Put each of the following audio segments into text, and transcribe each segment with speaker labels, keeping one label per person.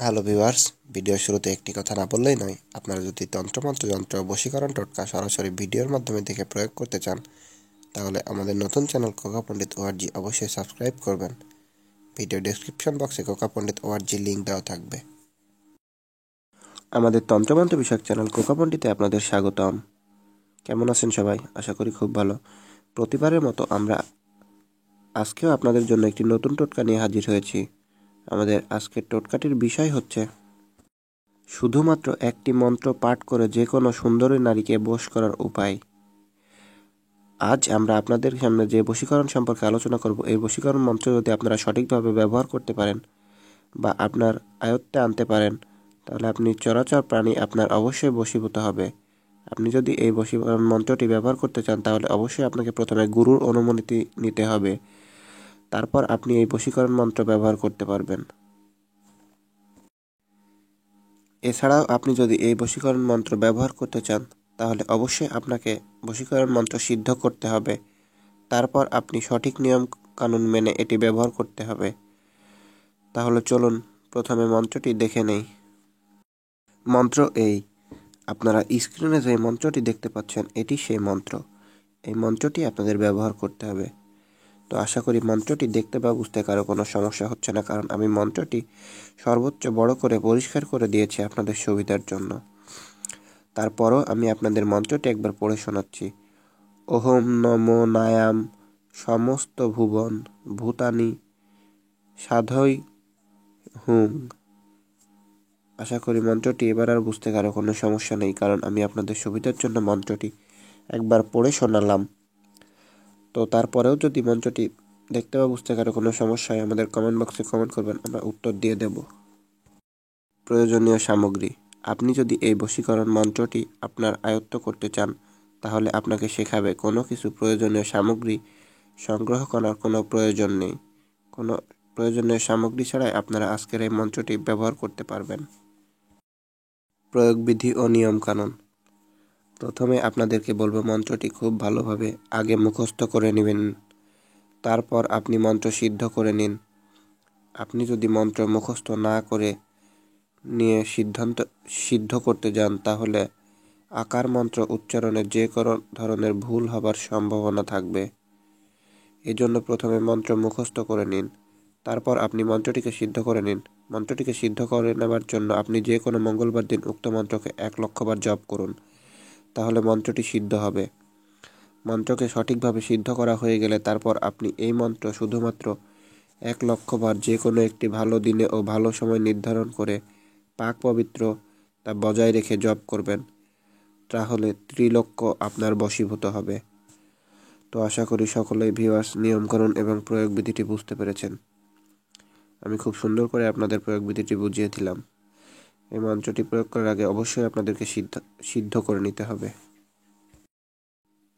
Speaker 1: Hello viewers, ভিডিওর শুরুতে একটি কথা না বললেই নয়। আপনারা যদি তন্ত্রমন্ত্র যন্ত্র বশীকরণ টোটকা সরাসরি ভিডিওর মাধ্যমে দেখে প্রয়োগ করতে চান, তাহলে আমাদের নতুন চ্যানেল কোকা পণ্ডিত ওআরজি অবশ্যই সাবস্ক্রাইব করবেন। ভিডিও ডেসক্রিপশন বক্সে কোকা পণ্ডিত ওআরজি লিঙ্ক দেওয়া থাকবে। আমাদের তন্ত্রমন্ত্র বিষয়ক চ্যানেল কোকা পণ্ডিতে আপনাদের স্বাগতম। কেমন আছেন সবাই? আশা করি খুব ভালো। প্রতিবারের মতো আমরা আজকেও আপনাদের জন্য একটি নতুন টোটকা নিয়ে হাজির হয়েছি। আমাদের আজকের টোটকাটির বিষয় হচ্ছে শুধুমাত্র একটি মন্ত্র পাঠ করে যে কোনো সুন্দরী নারীকে বশ করার উপায়। আজ আমরা আপনাদের সামনে যে বশীকরণ সম্পর্কে আলোচনা করব, এই বশীকরণ মন্ত্র যদি আপনারা সঠিকভাবে ব্যবহার করতে পারেন বা আপনার আয়ত্তে আনতে পারেন, তাহলে আপনি চরাচর প্রাণী আপনার অবশ্যই বশীভূত হবে। আপনি যদি এই বশীকরণ মন্ত্রটি ব্যবহার করতে চান, তাহলে অবশ্যই আপনাকে প্রথমে গুরুর অনুমতি নিতে হবে। তারপর আপনি এই বশীকরণ মন্ত্র ব্যবহার করতে পারবেন। এছাড়াও আপনি যদি এই বশীকরণ মন্ত্র ব্যবহার করতে চান, তাহলে অবশ্যই আপনাকে বশীকরণ মন্ত্র সিদ্ধ করতে হবে। তারপর আপনি সঠিক নিয়ম কানুন মেনে এটি ব্যবহার করতে হবে। তাহলে চলুন প্রথমে মন্ত্রটি দেখে নেই। মন্ত্র এই, আপনারা স্ক্রিনে যে মন্ত্রটি দেখতে পাচ্ছেন, এটি সেই মন্ত্র। এই মন্ত্রটি আপনাদের ব্যবহার করতে হবে। তো আশা করি মন্ত্রটি দেখতে বা বুঝতে কারো কোনো সমস্যা হচ্ছে না, কারণ আমি মন্ত্রটি সর্বোচ্চ বড় করে পরিষ্কার করে দিয়েছি আপনাদের সুবিধার জন্য। তারপরও আমি আপনাদের মন্ত্রটি একবার পড়ে শোনাচ্ছি। ওহম নমো নায়াম সমস্ত ভুবন ভূতানি সাধৈ হুং। আশা করি মন্ত্রটি এবার আর বুঝতে কারো কোনো সমস্যা নেই, কারণ আমি আপনাদের সুবিধার জন্য মন্ত্রটি একবার পড়ে শোনালাম। তো তারপরেও যদি মন্ত্রটি দেখতে বা বুঝতে কারো কোনো সমস্যা হয়, আমাদের কমেন্ট বক্সে কমেন্ট করবেন, আমরা উত্তর দিয়ে দেব। প্রয়োজনীয় সামগ্রী। আপনি যদি এই বশীকরণ মন্ত্রটি আপনার আয়ত্ত করতে চান, তাহলে আপনাকে শেখাবে কোনো কিছু প্রয়োজনীয় সামগ্রী সংগ্রহ করার কোনো প্রয়োজন নেই। কোনো প্রয়োজনীয় সামগ্রী ছাড়াই আপনারা আজকের এই মন্ত্রটি ব্যবহার করতে পারবেন। প্রয়োগবিধি ও নিয়মকানুন। প্রথমে আপনাদেরকে বলবো, মন্ত্রটি খুব ভালোভাবে আগে মুখস্থ করে নেবেন। তারপর আপনি মন্ত্র সিদ্ধ করে নিন। আপনি যদি মন্ত্র মুখস্থ না করে নিয়ে সিদ্ধ করতে যান, তাহলে আকার মন্ত্র উচ্চারণে যে কোনো ধরনের ভুল হবার সম্ভাবনা থাকবে। এজন্য প্রথমে মন্ত্র মুখস্থ করে নিন, তারপর আপনি মন্ত্রটিকে সিদ্ধ করে নিন। মন্ত্রটিকে সিদ্ধ করে নেবার জন্য আপনি যে কোনো মঙ্গলবার দিন উক্ত মন্ত্রকে 1,00,000 বার জপ করুন, তাহলে মন্ত্রটি সিদ্ধ হবে। মন্ত্রকে সঠিকভাবে সিদ্ধ করা হয়ে গেলে তারপর আপনি এই মন্ত্র শুধুমাত্র 1,00,000 বার যে কোনো একটি ভালো দিনে ও ভালো সময় নির্ধারণ করে পাক পবিত্র তা বজায় রেখে জপ করবেন। তাহলে ত্রিলক্ষ আপনার বশীভূত হবে। তো আশা করি সকলেই ভিউয়ার্স নিয়মকানুন এবং প্রয়োগ বিধিটি বুঝতে পেরেছেন। আমি খুব সুন্দর করে আপনাদের প্রয়োগ বিধিটি বুঝিয়ে দিলাম। এই মন্ত্রটি প্রয়োগ করার আগে অবশ্যই আপনাদেরকে সিদ্ধ করে নিতে হবে।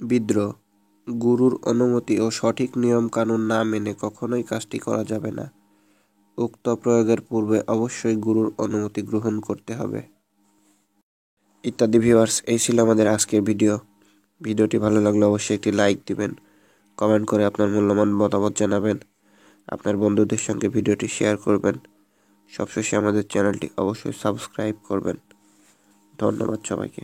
Speaker 1: বিদ্রোহ। গুরুর অনুমতি ও সঠিক নিয়ম কানুন না মেনে কখনোই কাজটি করা যাবে না। উক্ত প্রয়োগের পূর্বে অবশ্যই গুরুর অনুমতি গ্রহণ করতে হবে। ইত্যাদি ভিউয়ার্স, এই ছিল আমাদের আজকের ভিডিও। ভিডিওটি ভালো লাগলে অবশ্যই একটি লাইক দিবেন, কমেন্ট করে আপনার মূল্যবান মতামত জানাবেন, আপনার বন্ধুদের সঙ্গে ভিডিওটি শেয়ার করবেন। সবশেষে আমাদের চ্যানেলটি অবশ্যই সাবস্ক্রাইব করবেন। ধন্যবাদ সবাইকে।